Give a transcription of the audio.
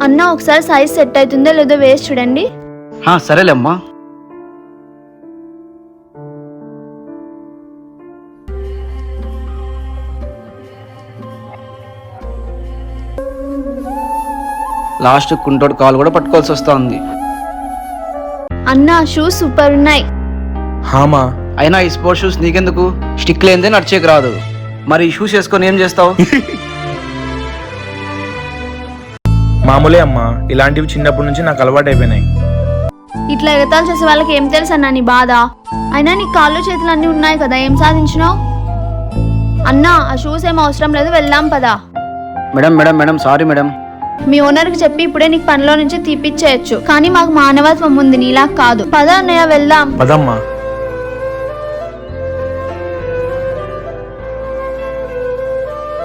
అన్న ఒకసారి size set అవుతుందో లేదో వేసి చూడండి. సరేలే అమ్మా. లాస్ట్ కుంటోడు కాలు కూడా పట్టుకోవాల్సి వస్తుంది. అన్న షూస్ సూపర్ ఉన్నాయి. హామా అయినా ఈ స్పోర్ట్స్ షూస్ నీకెందుకు? స్టిక్ లేనిదే నడిచేకి రాదు. మరి ఈ షూస్ వేసుకొని ఏం చేస్తావు? మామూలే అమ్మా, ఇలాంటివి చిన్నప్పటి నుంచి నాకు అలవాటు అయిపోయినాయి. ఇట్లా ఎగతాలు చేసే వాళ్ళకి ఏం తెలుసు అన్న నీ బాధ? అయినా నీ కాళ్ళు చేతులు అన్నీ ఉన్నాయి కదా, ఏం సాధించినావు? అన్న ఆ షూస్ ఏం అవసరం లేదు, వెళ్దాం పదా. Madam madam madam sorry madam. మీ ఓనర్కి చెప్పి ఇప్పుడే నీకు పనిలో నుంచి తీపిచ్చేయచ్చు, కానీ మాకు మానవత్వం ఉంది, నీలా కాదు. పద అన్నయ్య వెళ్దాం. పదమ్మా.